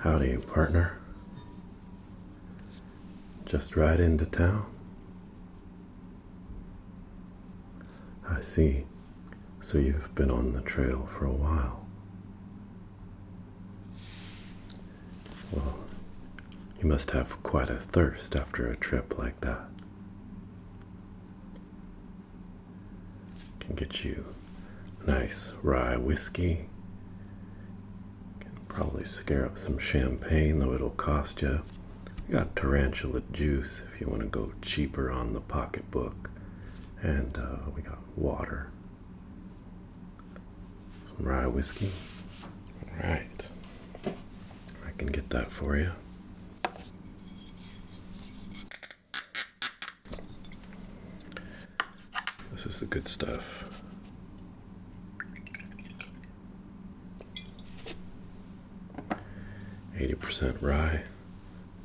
Howdy, partner. Just right into town? I see. So you've been on the trail for a while. Well, you must have quite a thirst after a trip like that. Can get you nice rye whiskey. Can probably scare up some champagne, though it'll cost you. We got tarantula juice if you want to go cheaper on the pocketbook. And we got water. Some rye whiskey. All right. I can get that for you. This is the good stuff. %rye,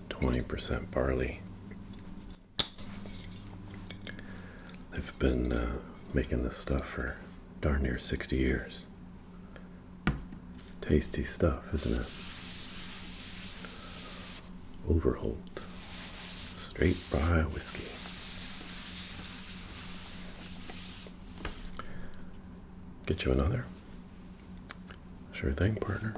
20% barley. They've been making this stuff for darn near 60 years. Tasty stuff, isn't it? Overholt. Straight rye whiskey. Get you another? Sure thing, partner.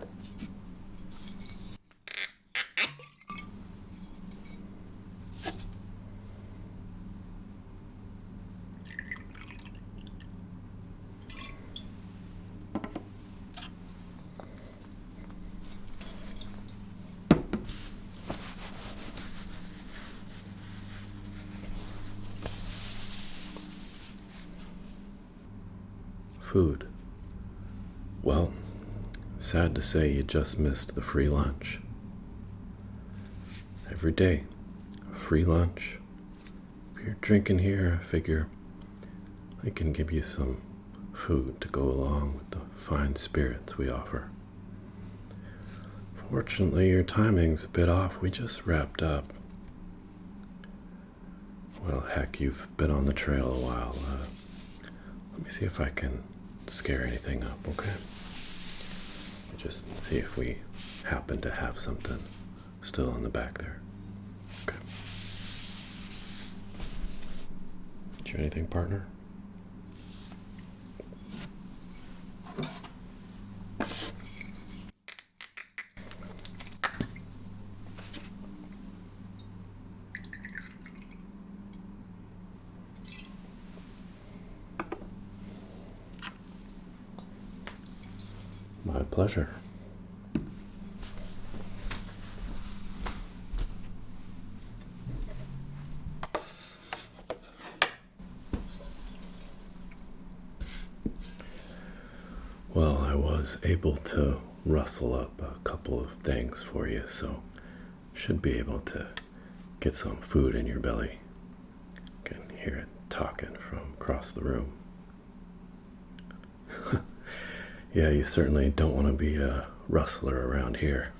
Food. Well, sad to say you just missed the free lunch. Every day, a free lunch. If you're drinking here, I figure I can give you some food to go along with the fine spirits we offer. Fortunately, your timing's a bit off. We just wrapped up. Well, heck, you've been on the trail a while. Let me see if I can scare anything up, okay? Just see if we happen to have something still in the back there. Okay. Did you anything, partner? My pleasure. Well, I was able to rustle up a couple of things for you, so should be able to get some food in your belly. Can hear it talking from across the room. Yeah, you certainly don't want to be a rustler around here.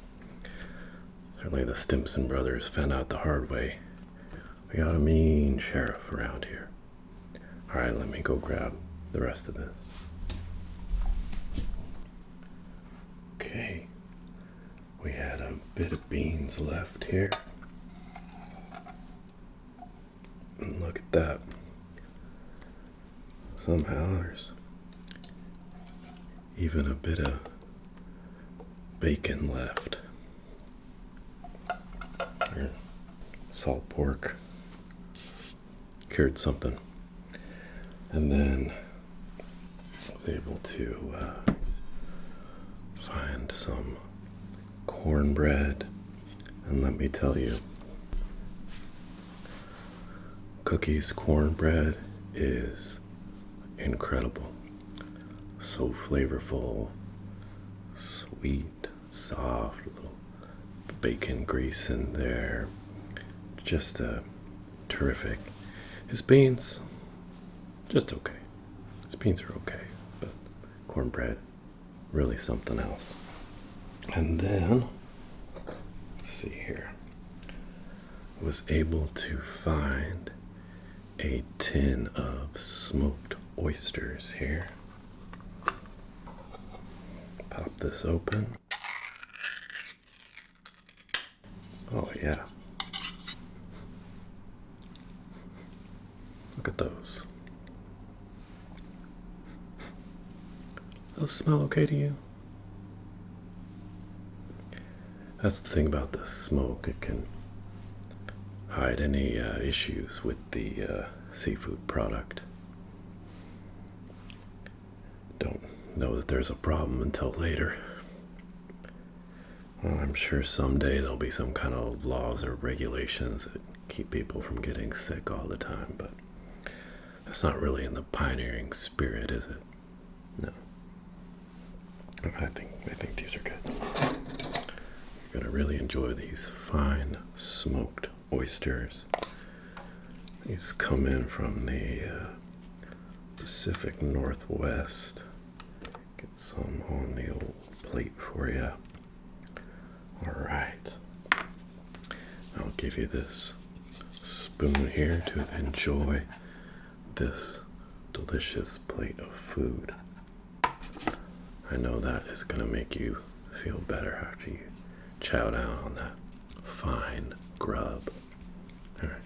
Certainly the Stimson brothers found out the hard way. We got a mean sheriff around here. All right, let me go grab the rest of this. Okay, we had a bit of beans left here. And look at that. Somehow there's even a bit of bacon left. Here, salt pork, cured something, and then I was able to find some cornbread, and let me tell you, Cookie's cornbread is incredible. So flavorful, sweet, soft, little bacon grease in there. Just terrific. His beans, just okay. His beans are okay, but cornbread, really something else. And then, let's see here, I was able to find a tin of smoked oysters here. Pop this open. Oh, yeah. Look at those. Those smell okay to you? That's the thing about the smoke. It can hide any issues with the seafood product. Don't know that there's a problem until later. Well, I'm sure someday there'll be some kind of laws or regulations that keep people from getting sick all the time, but that's not really in the pioneering spirit, is it? No. I think these are good. You're gonna really enjoy these fine smoked oysters. These come in from the Pacific Northwest. Get some on the old plate for you. All right. I'll give you this spoon here to enjoy this delicious plate of food. I know that is going to make you feel better after you chow down on that fine grub. All right.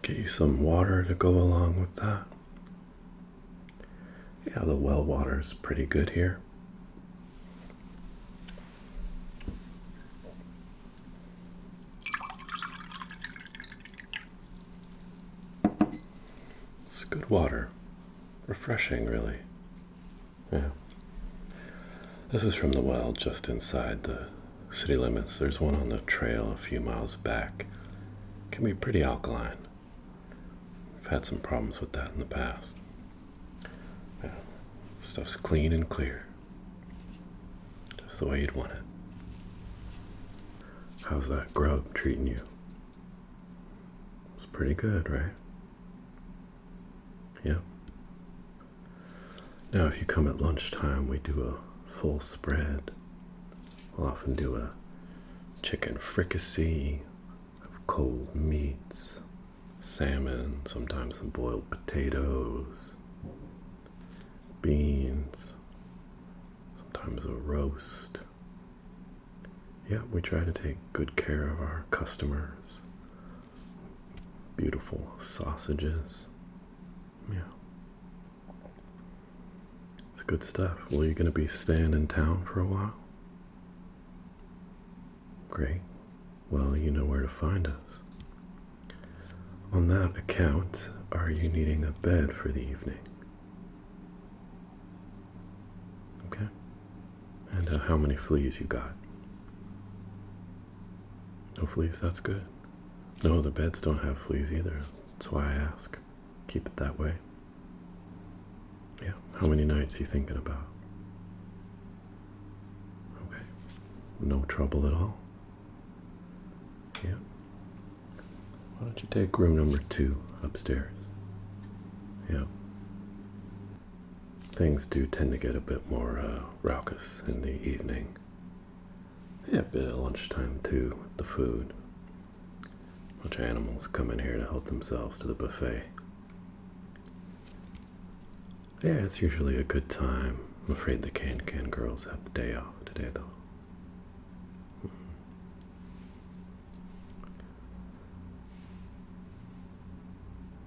Get you some water to go along with that. Yeah, the well water is pretty good here. It's good water. Refreshing, really. Yeah. This is from the well just inside the city limits. There's one on the trail a few miles back. Can be pretty alkaline. I've had some problems with that in the past. Yeah. Stuff's clean and clear. Just the way you'd want it. How's that grub treating you? It's pretty good, right? Yeah. Now, if you come at lunchtime, we do a full spread. We'll often do a chicken fricassee of cold meats, salmon, sometimes some boiled potatoes, beans, sometimes a roast. Yeah, we try to take good care of our customers. Beautiful sausages. Yeah. It's good stuff. Well, you going to be staying in town for a while? Great. Well, you know where to find us. On that account, are you needing a bed for the evening? Okay. And how many fleas you got? No fleas, that's good. No, the beds don't have fleas either. That's why I ask. Keep it that way. Yeah. How many nights are you thinking about? Okay. No trouble at all? Yeah. Why don't you take room number 2 upstairs? Yeah. Things do tend to get a bit more raucous in the evening. Yeah, a bit at lunchtime too, with the food. A bunch of animals come in here to help themselves to the buffet. Yeah, it's usually a good time. I'm afraid the can girls have the day off today, though.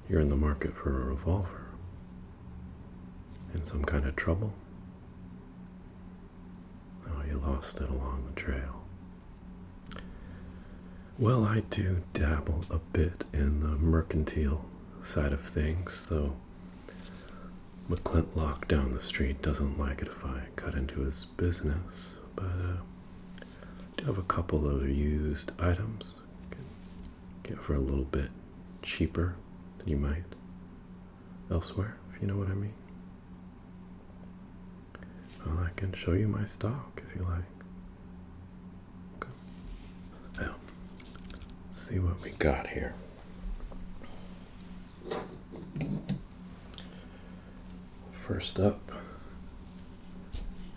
You're in the market for a revolver. In some kind of trouble? Oh, you lost it along the trail. Well, I do dabble a bit in the mercantile side of things, though McClintlock down the street doesn't like it if I cut into his business, but I do have a couple of used items. You can get for a little bit cheaper than you might elsewhere, if you know what I mean. Well, I can show you my stock if you like. Okay. Well, let's see what we got here. First up,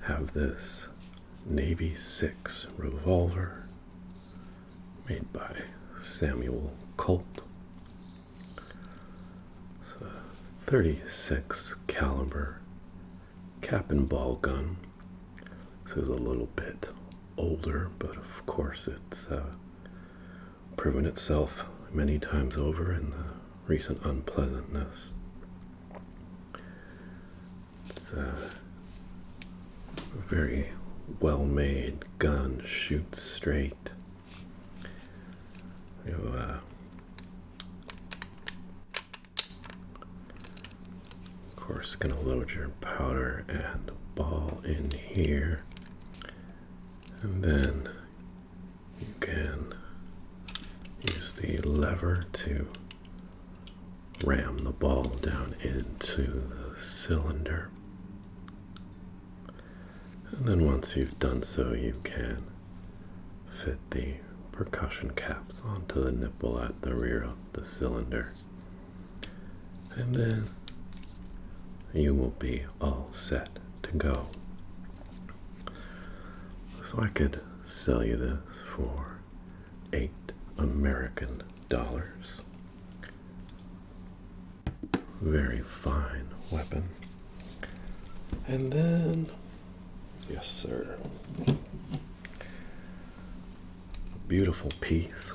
have this Navy 6 revolver made by Samuel Colt. It's a .36 caliber cap and ball gun. This is a little bit older, but of course it's proven itself many times over in the recent unpleasantness. It's a very well-made gun, shoots straight. You of course gonna load your powder and ball in here, and then you can use the lever to ram the ball down into the cylinder. And then once you've done so, you can fit the percussion caps onto the nipple at the rear of the cylinder. And then you will be all set to go. So I could sell you this for $8 American. Very fine weapon. And then, yes sir, a beautiful piece.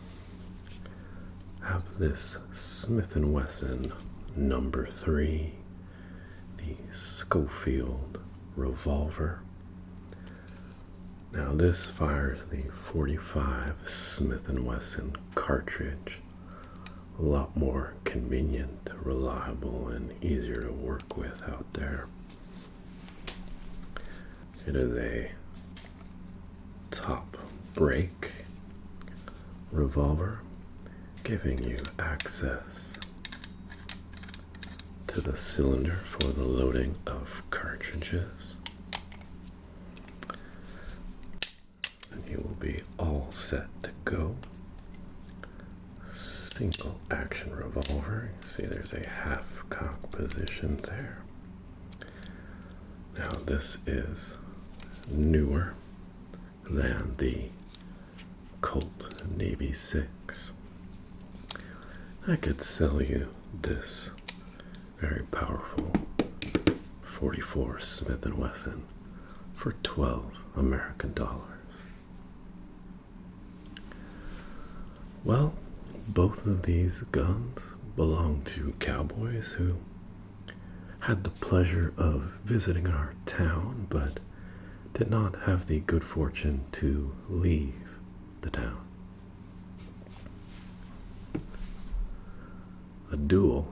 Have this Smith & Wesson number 3, the Schofield revolver. Now this fires the .45 Smith & Wesson cartridge. A lot more convenient, reliable, and easier to work with out there. It is a top brake revolver, giving you access to the cylinder for the loading of cartridges. And you will be all set to go. Single action revolver. You see there's a half cock position there. Now this is newer than the Colt Navy 6. I could sell you this very powerful .44 Smith & Wesson for $12 American. Well, both of these guns belong to cowboys who had the pleasure of visiting our town, but did not have the good fortune to leave the town. A duel?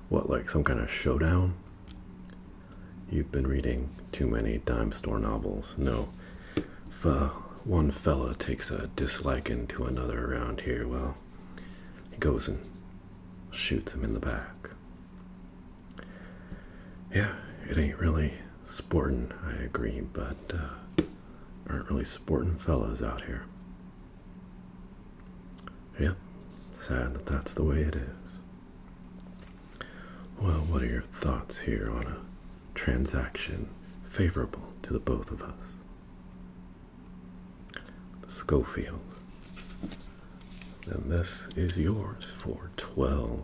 What, like some kind of showdown? You've been reading too many dime store novels. No. If one fella takes a disliking to another around here, well, he goes and shoots him in the back. Yeah, it ain't really sportin', I agree, but aren't really sportin' fellas out here. Yep, sad that that's the way it is. Well, what are your thoughts here on a transaction favorable to the both of us? The Schofield. And this is yours for 12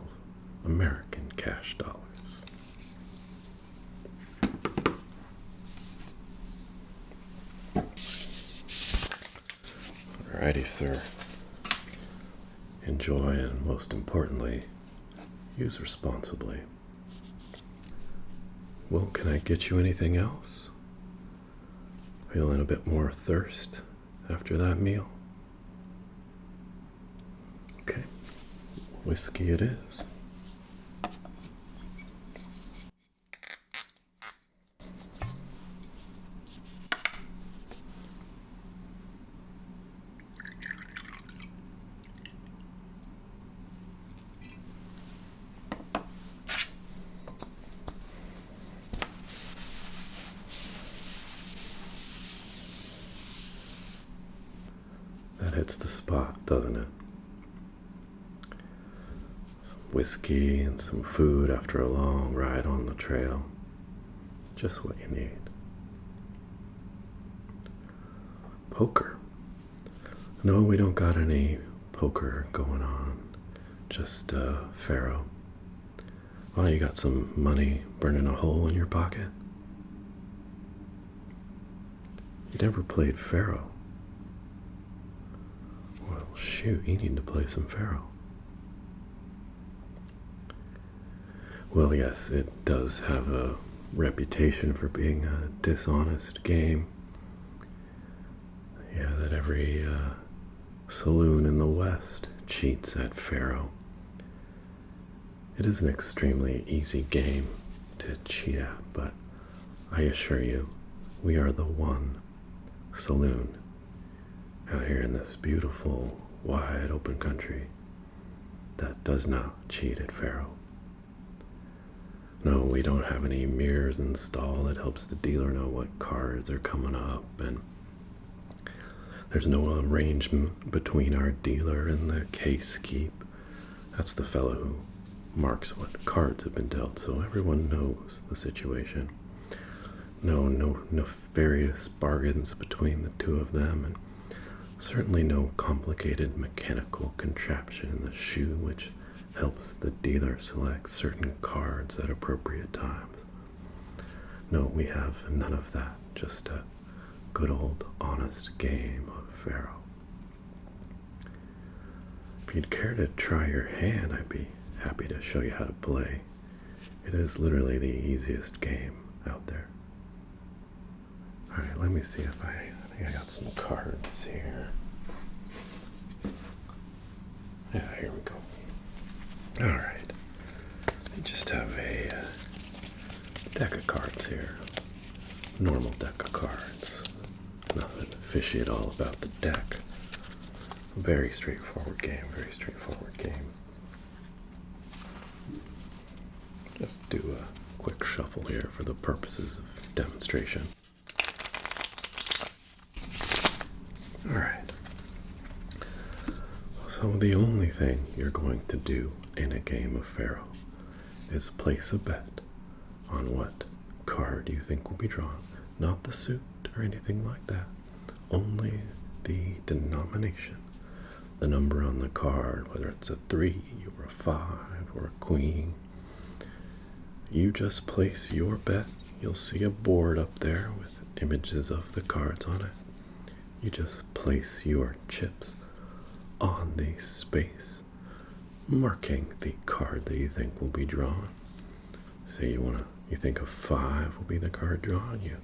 American cash dollars. Alrighty, sir. Enjoy and, most importantly, use responsibly. Well, can I get you anything else? Feeling a bit more thirst after that meal? Okay, whiskey it is. That hits the spot, doesn't it? Some whiskey and some food after a long ride on the trail. Just what you need. Poker. No, we don't got any poker going on. Just Pharaoh. Well, you got some money burning a hole in your pocket? You never played Pharaoh. Well, shoot, you need to play some Pharaoh. Well, yes, it does have a reputation for being a dishonest game. Yeah, that every saloon in the West cheats at Pharaoh. It is an extremely easy game to cheat at, but I assure you, we are the one saloon out here in this beautiful, wide open country that does not cheat at Pharaoh. No, we don't have any mirrors installed that helps the dealer know what cards are coming up, and there's no arrangement between our dealer and the case keep. That's the fellow who marks what cards have been dealt, so everyone knows the situation. No nefarious bargains between the two of them, and certainly no complicated mechanical contraption in the shoe which helps the dealer select certain cards at appropriate times. No, we have none of that, just a good old honest game of Pharaoh. If you'd care to try your hand, I'd be happy to show you how to play. It is literally the easiest game out there. Alright, let me see if I think I got some cards here. Yeah, here we go. Alright, you just have a deck of cards here. Normal deck of cards. Nothing fishy at all about the deck. Very straightforward game, very straightforward game. Just do a quick shuffle here for the purposes of demonstration. Alright. So the only thing you're going to do in a game of Pharaoh is place a bet on what card you think will be drawn. Not the suit or anything like that. Only the denomination. The number on the card, whether it's a 3 or a 5 or a queen. You just place your bet. You'll see a board up there with images of the cards on it. You just place your chips on the space, marking the card that you think will be drawn. Say you think a 5 will be the card drawn. You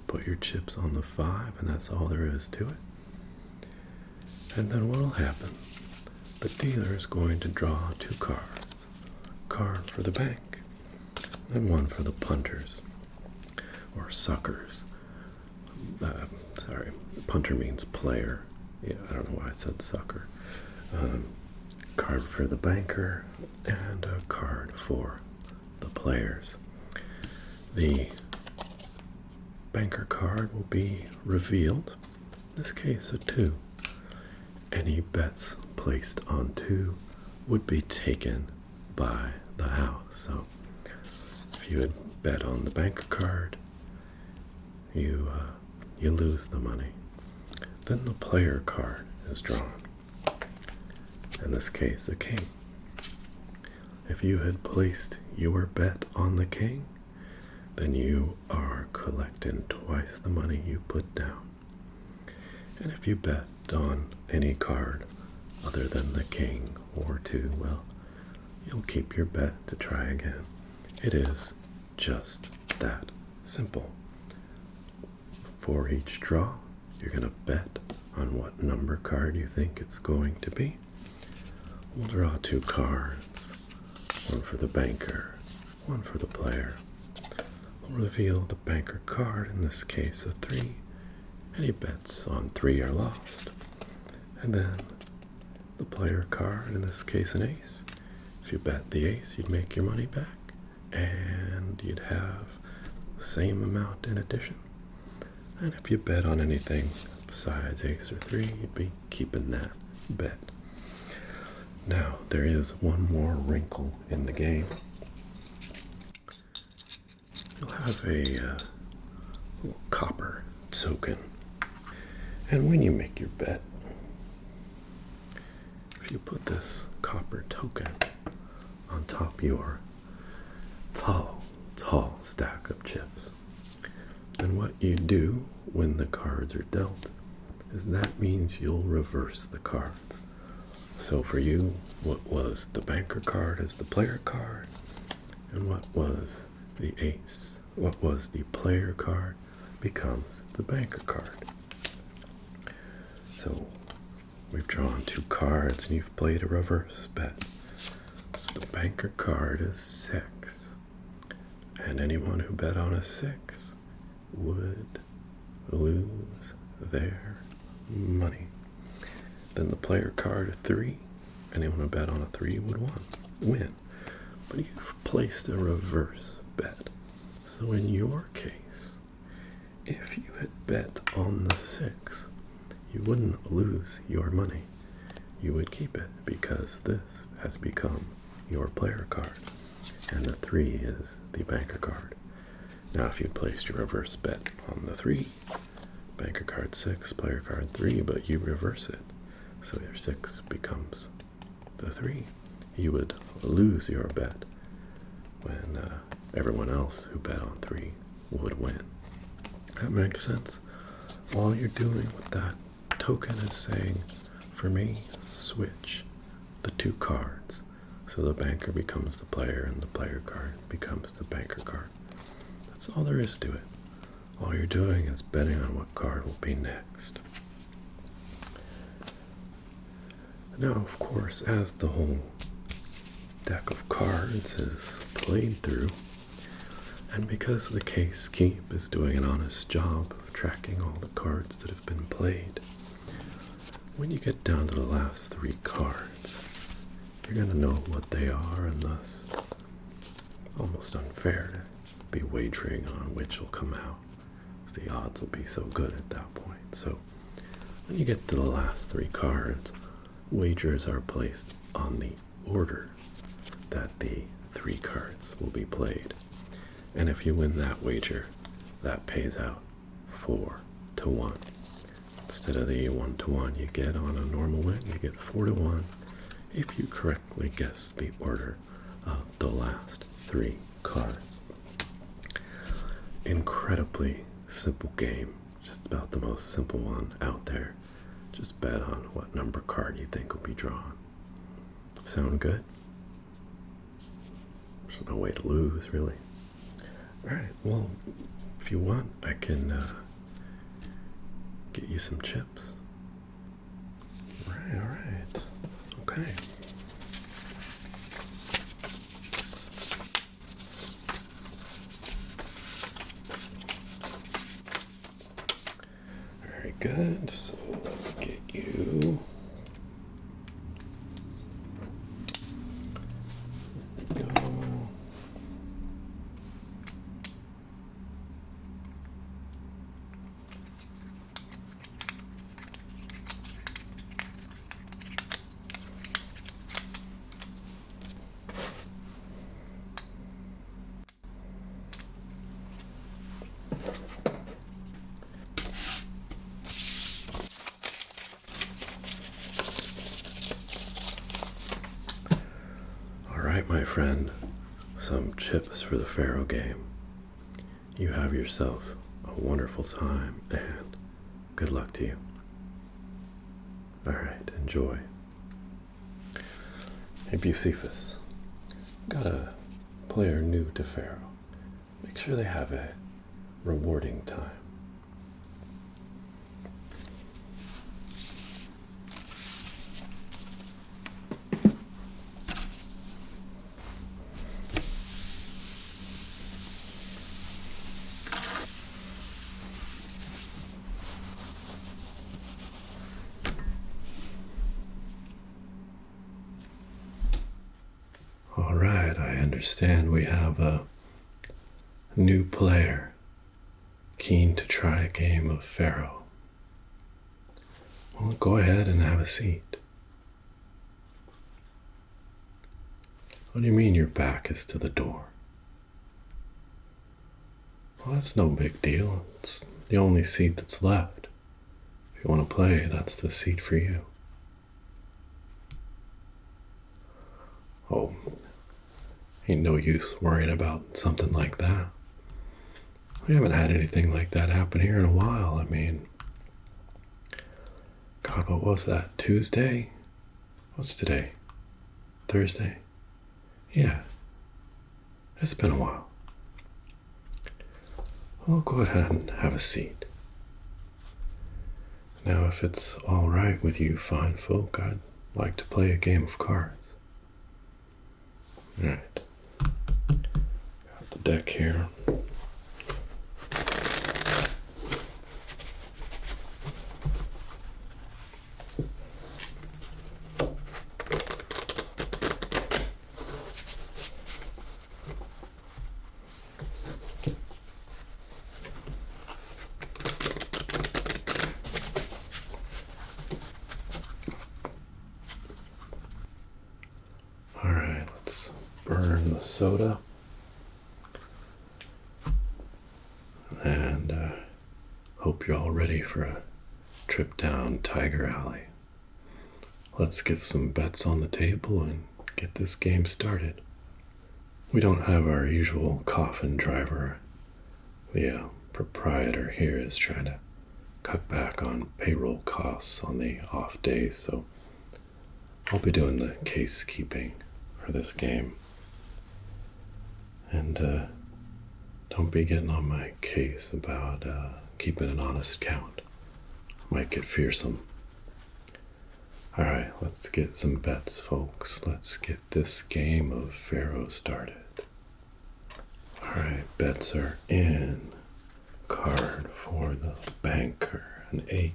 put your chips on the 5, and that's all there is to it. And then what will happen? The dealer is going to draw 2 cards. A card for the bank, and one for the punters, or suckers. Sorry, punter means player. Yeah, I don't know why I said sucker. Card for the banker, and a card for the players. The banker card will be revealed, in this case a 2. Any bets placed on 2 would be taken by the house. So if you had bet on the banker card, you lose the money. Then the player card is drawn. In this case, a king. If you had placed your bet on the king, then you are collecting twice the money you put down. And if you bet on any card other than the king or 2, well, you'll keep your bet to try again. It is just that simple. For each draw, you're going to bet on what number card you think it's going to be. We'll draw 2 cards, one for the banker, one for the player. We'll reveal the banker card, in this case a 3. Any bets on 3 are lost. And then the player card, in this case an ace. If you bet the ace, you'd make your money back, and you'd have the same amount in addition. And if you bet on anything besides ace or 3, you'd be keeping that bet. Now, there is one more wrinkle in the game. You'll have a little copper token. And when you make your bet, if you put this copper token on top of your tall stack of chips, then what you do when the cards are dealt is that means you'll reverse the cards. So for you, what was the banker card is the player card, and what was the ace, what was the player card becomes the banker card. So we've drawn 2 cards and you've played a reverse bet. So the banker card is 6. And anyone who bet on a 6 would lose their money. Then the player card 3, anyone who bet on a 3 would win. But you've placed a reverse bet. So in your case, if you had bet on the 6, you wouldn't lose your money. You would keep it because this has become your player card. And the 3 is the banker card. Now if you placed your reverse bet on the 3, banker card 6, player card 3, but you reverse it, so your 6 becomes the 3. You would lose your bet when everyone else who bet on 3 would win. That makes sense? All you're doing with that token is saying, for me, switch the 2 cards. So the banker becomes the player and the player card becomes the banker card. That's all there is to it. All you're doing is betting on what card will be next. Now, of course, as the whole deck of cards is played through, and because the case keep is doing an honest job of tracking all the cards that have been played, when you get down to the last 3 cards, you're going to know what they are, and thus almost unfair to be wagering on which will come out, because the odds will be so good at that point. So when you get to the last 3 cards, wagers are placed on the order that the 3 cards will be played. And if you win that wager, that pays out 4 to 1. Instead of the 1 to 1 you get on a normal win, you get 4 to 1 if you correctly guess the order of the last 3 cards. Incredibly simple game, just about the most simple one out there. Just bet on what number card you think will be drawn. Sound good? There's no way to lose, really. Alright, well, if you want, I can get you some chips. Alright. Okay. Very good. So let's get you. There we go. My friend, some chips for the Pharaoh game. You have yourself a wonderful time and good luck to you. Alright, enjoy. Hey Bucephus, got a player new to Pharaoh. Make sure they have a rewarding time. Alright, I understand we have a new player keen to try a game of Pharaoh. Well, go ahead and have a seat. What do you mean your back is to the door? Well, that's no big deal. It's the only seat that's left. If you want to play, that's the seat for you. Oh, ain't no use worrying about something like that. We haven't had anything like that happen here in a while. I mean, God, what was that? Tuesday? What's today? Thursday? Yeah, it's been a while. Well, go ahead and have a seat. Now, if it's all right with you fine folk, I'd like to play a game of cards. All right. Got the deck here. All right, let's burn the soda. And hope you're all ready for a trip down Tiger Alley. Let's get some bets on the table and get this game started. We don't have our usual coffin driver. The proprietor here is trying to cut back on payroll costs on the off days, so I'll be doing the case keeping for this game. And don't be getting on my case about keeping an honest count. Might get fearsome. Alright, let's get some bets, folks. Let's get this game of Pharaoh started. Alright, bets are in. Card for the banker, an 8.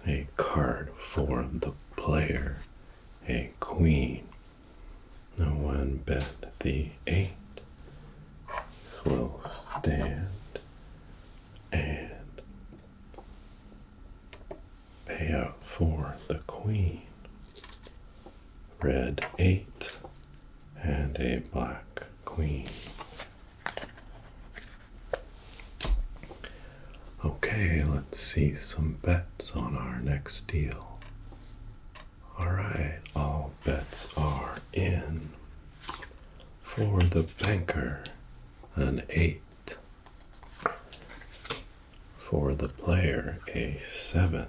A card for the player, a queen. No one bet the 8 will stand and pay out for the queen. Red 8 and a black queen. Okay, let's see some bets on our next deal. Alright, all bets are in. For the banker, an 8. For the player, a 7.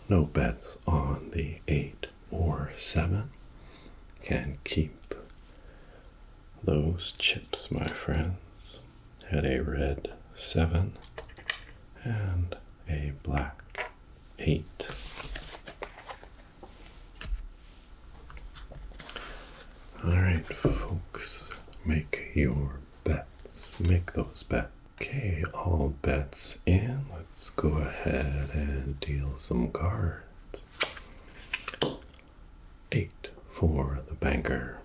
No bets on the 8 or 7. Can keep those chips, my friends. Had a red 7 and a black 8. Alright, folks, make your bets. Make those bets. Okay, all bets in. Let's go ahead and deal some cards. 8 for the banker.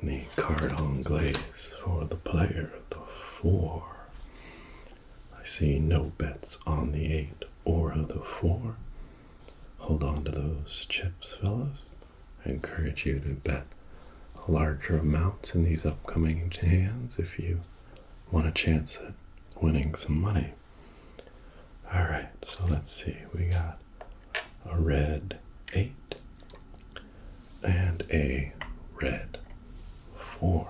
The card anglaise for the player, the 4. I see no bets on the 8 or the 4. Hold on to those chips, fellas. I encourage you to bet larger amounts in these upcoming hands if you want a chance at winning some money. Alright, so let's see. We got a red 8 and a red 4.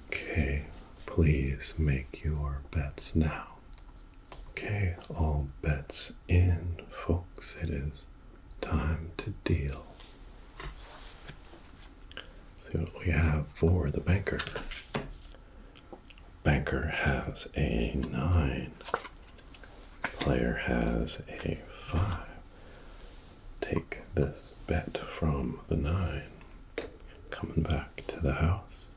Okay, please make your bets now. Okay, all bets in, folks. It is time to deal. See what we have for the banker. Banker has a 9. Player has a 5. Take this bet from the 9. Coming back to the house.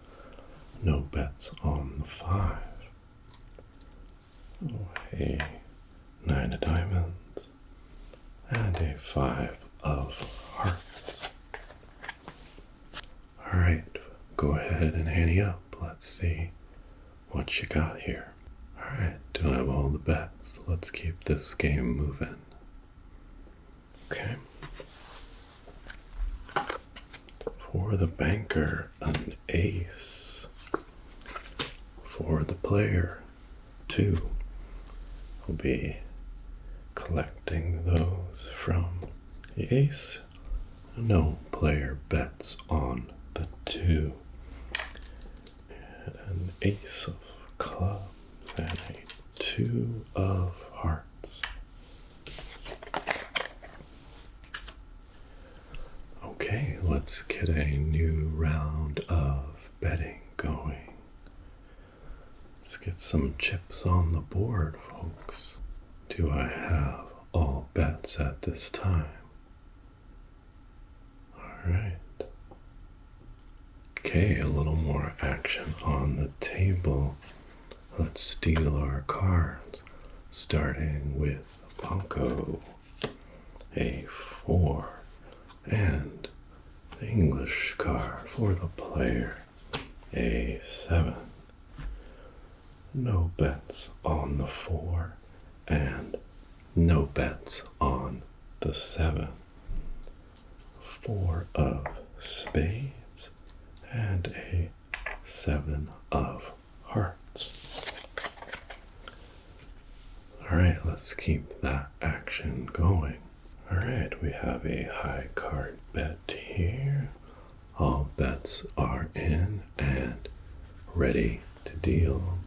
No bets on the 5. Oh, a 9 of diamonds. And a 5 of hearts. Alright, go ahead and ante up. Let's see what you got here. Alright, do I have all the bets? Let's keep this game moving. Okay. For the banker, an ace. For the player, 2. We'll be collecting those from the ace. No player bets on the 2, an ace of clubs, and a 2 of hearts. Okay, let's get a new round of betting going. Let's get some chips on the board, folks. Do I have all bets at this time? Alright. Okay, a little more action on the table. Let's steal our cards, starting with Ponko, a 4, and the English card for the player, a 7. No bets on the 4, and no bets on the 7. 4 of spades and a 7 of hearts. Alright, let's keep that action going. Alright, we have a high card bet here. All bets are in and ready to deal.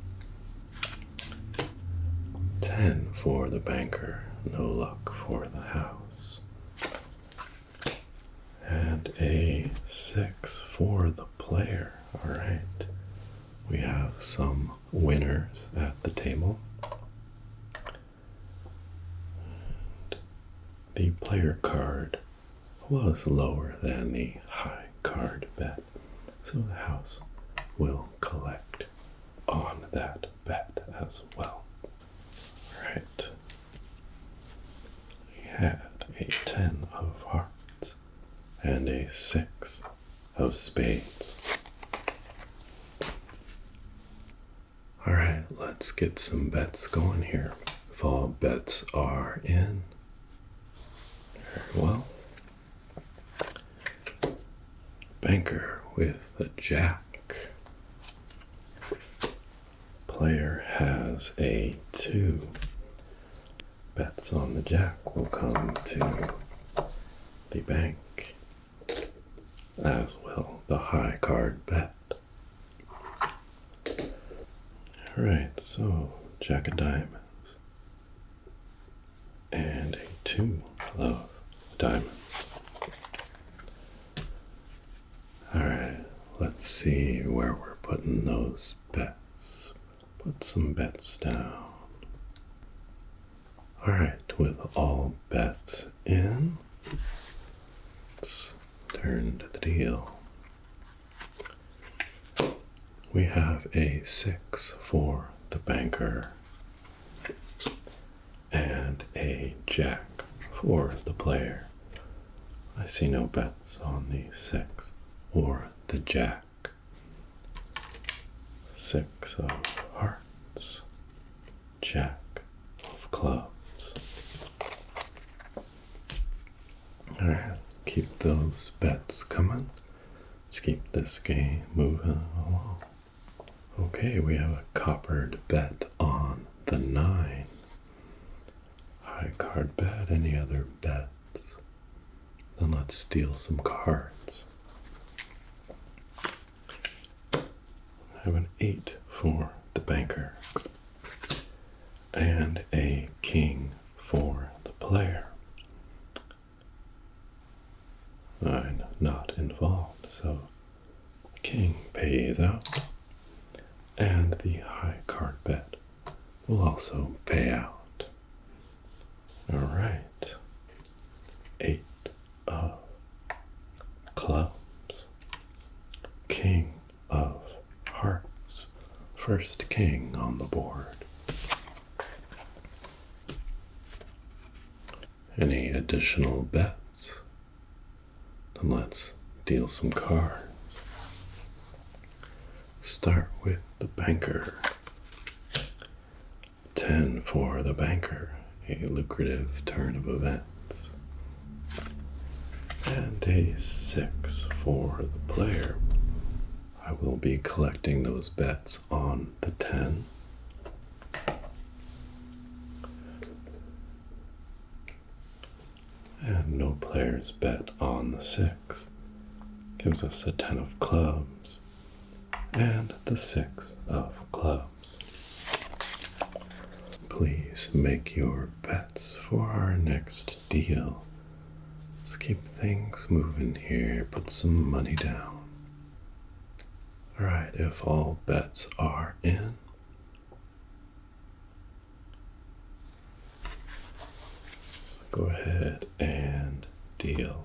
10 for the banker, no luck for the house. And a 6 for the player. Alright, we have some winners at the table. And the player card was lower than the high card bet, so the house will collect on that bet as well. Alright, we had a 10 of hearts and a 6 of spades. Alright, let's get some bets going here. If all bets are in, very well. Banker with a jack. Player has a 2. Bets on the jack will come to the bank, as will the high card bet. Alright, so jack of diamonds and a 2 of diamonds. Alright, let's see where we're putting those bets. Put some bets down. Alright, with all bets in, let's turn to the deal. We have a 6 for the banker and a jack for the player. I see no bets on the 6 or the jack. 6 of hearts, jack of clubs. Alright, keep those bets coming. Let's keep this game moving along. Okay, we have a coppered bet on the 9. High card bet, any other bets? Then let's steal some cards. I have an 8 for the banker and a king for the player. I'm not involved, so the king pays out, and the high card bet will also pay out. Alright, 8 of clubs, king of hearts, first king on the board. Any additional bets? Then let's deal some cards. Start with the banker. 10 for the banker, a lucrative turn of events. And a 6 for the player. I will be collecting those bets on the 10. And no players bet on the 6. gives us a 10 of clubs and the 6 of clubs. Please make your bets for our next deal. Let's keep things moving here. Put some money down. Alright, if all bets are in, let's go ahead and deal.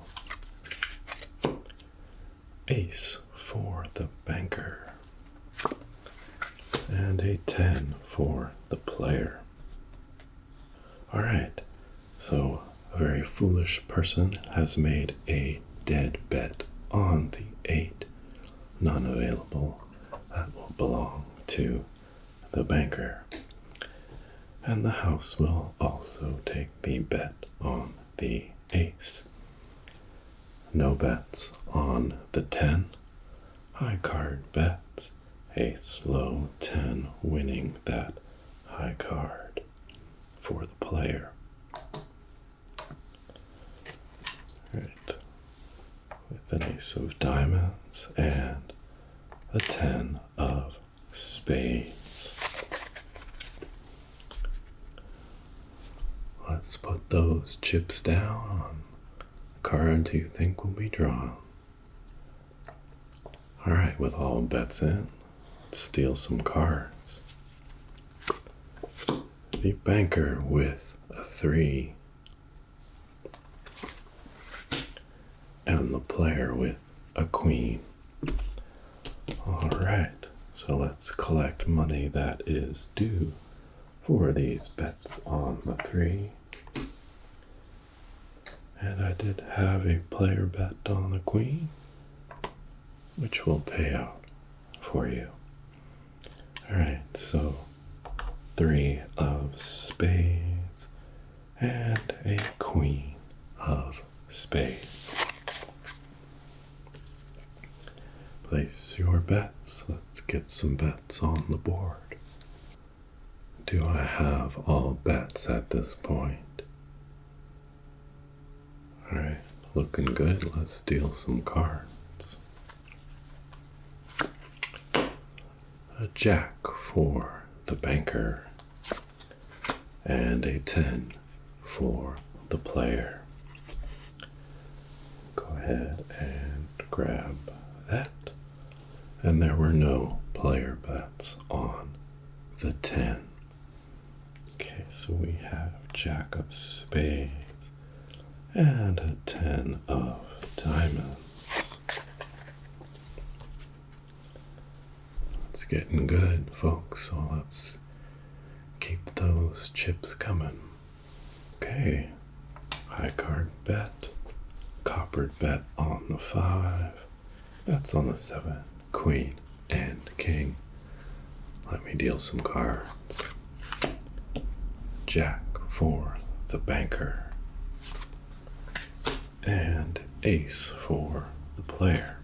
Ace for the banker and a 10 for the player. Alright, so a very foolish person has made a dead bet on the 8, none available. That will belong to the banker. And the house will also take the bet on the ace. No bets on the 10. High card bets. Ace low 10 winning that high card for the player. Right. With an ace of diamonds and a 10 of spades. Let's put those chips down on the cards you think will be drawn. Alright, with all bets in, let's steal some cards. The banker with a 3 and the player with a queen. Alright, so let's collect money that is due for these bets on the 3. And I did have a player bet on the queen, which will pay out for you. Alright, so 3 of spades and a queen of spades. Place your bets. Let's get some bets on the board. Do I have all bets at this point? Alright, looking good. Let's deal some cards. A jack for the banker and a 10 for the player. Go ahead and grab that. And there were no player bets on the 10. Okay, so we have jack of spades and a 10 of diamonds. It's getting good, folks, so let's keep those chips coming. Okay, high card bet, coppered bet on the 5, bets on the 7, queen and king. Let me deal some cards. Jack for the banker and ace for the player.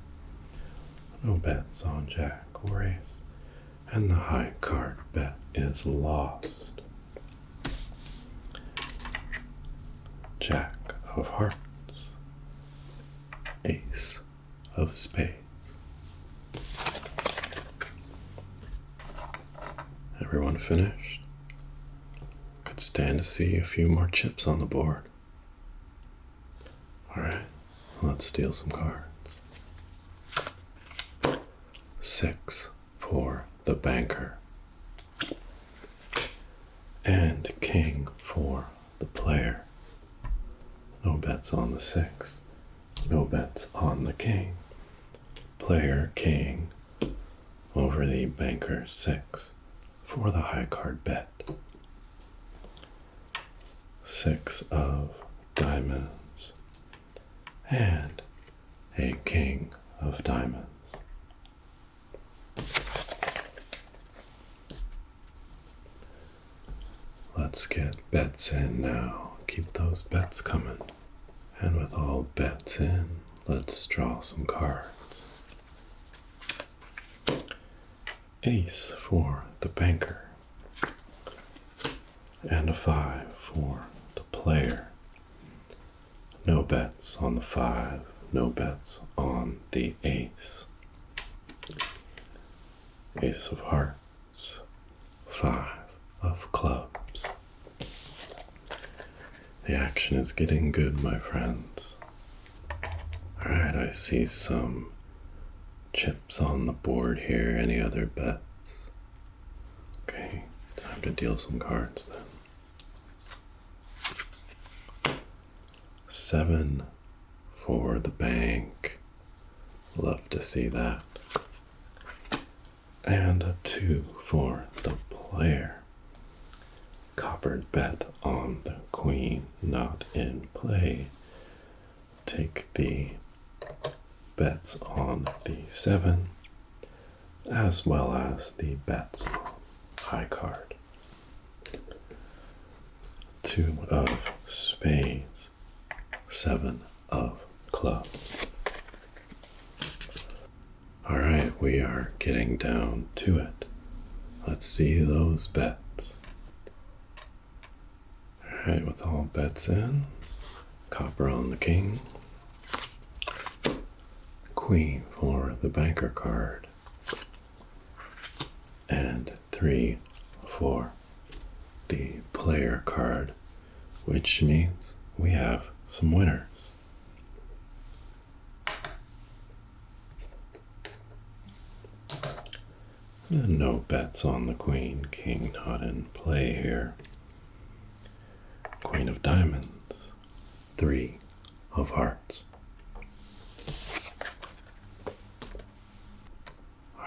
No bets on jack or ace, and the high card bet is lost. Jack of hearts, ace of spades. Everyone finished? Could stand to see a few more chips on the board. Alright, let's steal some cards. 6 for the banker and king for the player. No bets on the 6, no bets on the king. Player king over the banker 6 for the high card bet. 6 of diamonds and a king of diamonds. Let's get bets in now. Keep those bets coming. And with all bets in, let's draw some cards. Ace for the banker and a 5 for the player. No bets on the 5, no bets on the ace. Ace of hearts, 5 of clubs. The action is getting good, my friends. Alright, I see some chips on the board here. Any other bets? Okay, time to deal some cards then. 7 for the bank. Love to see that. And a 2 for the player. Coppered bet on the queen, not in play. Take the bets on the 7, as well as the bets on high card. 2 of spades, 7 of clubs. Alright, we are getting down to it. Let's see those bets. Alright, with all bets in, copper on the king, queen for the banker card, and 3 for the player card, which means we have some winners. And no bets on the queen, king not in play here. Queen of diamonds, 3 of hearts.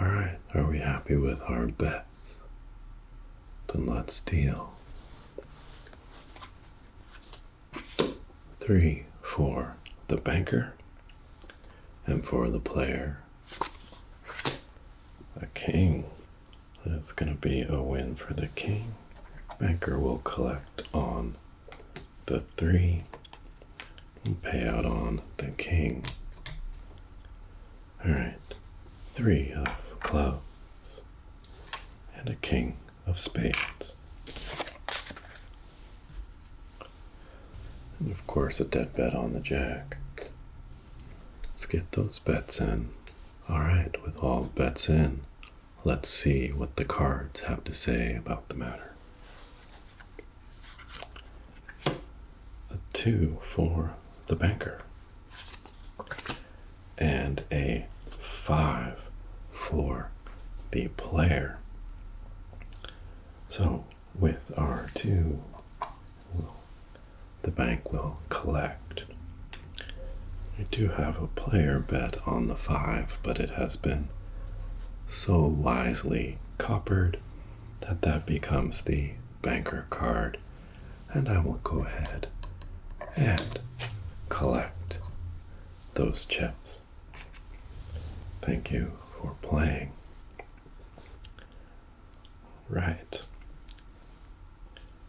Alright, are we happy with our bets? Then let's deal. 3 for the banker, and for the player, a king. It's going to be a win for the king. Banker will collect on the 3 and pay out on the king. Alright, 3 of clubs and a king of spades. And of course a dead bet on the jack. Let's get those bets in. Alright, with all bets in, let's see what the cards have to say about the matter. A 2 for the banker, and a 5 for the player. So with our 2, the bank will collect. I do have a player bet on the 5, but it has been so wisely coppered that that becomes the banker card, and I will go ahead and collect those chips. Thank you for playing. Right.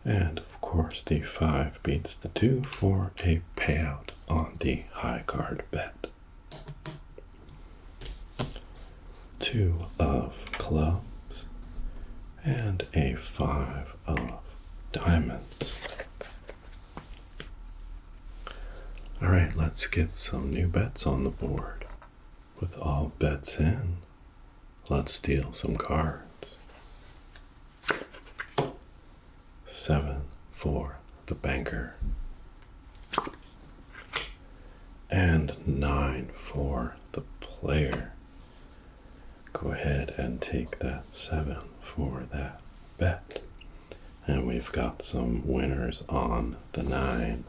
And of course the 5 beats the 2 for a payout on the high card bet. 2 of clubs and a 5 of diamonds. Alright, let's get some new bets on the board. With all bets in, let's deal some cards. 7 for the banker, and 9 for the player. Go ahead and take that 7 for that bet. And we've got some winners on the 9.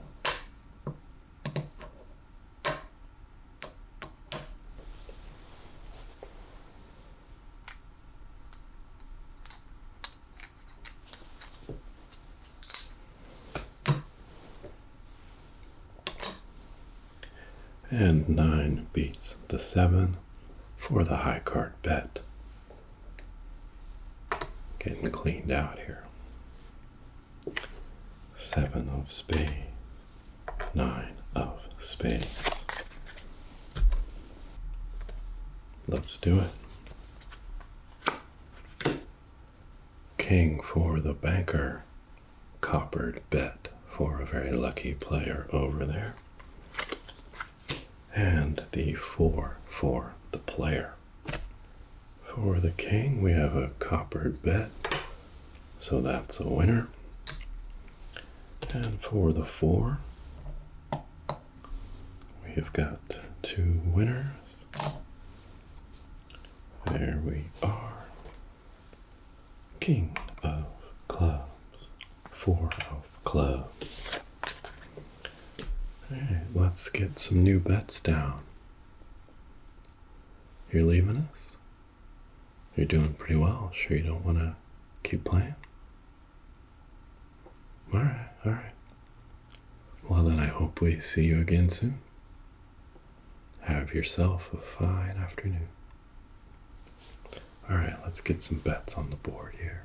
And 9 beats the 7 for the high card bet. Getting cleaned out here. 7 of spades, 9 of spades. Let's do it. King for the banker, coppered bet for a very lucky player over there. And the 4 for the player. For the king, we have a coppered bet, so that's a winner. And for the 4, we've got 2 winners. There we are. King of clubs, 4 of clubs. Alright, let's get some new bets down. You're leaving us? You're doing pretty well. Sure you don't want to keep playing? Alright, alright. Well then I hope we see you again soon. Have yourself a fine afternoon. Alright, let's get some bets on the board here.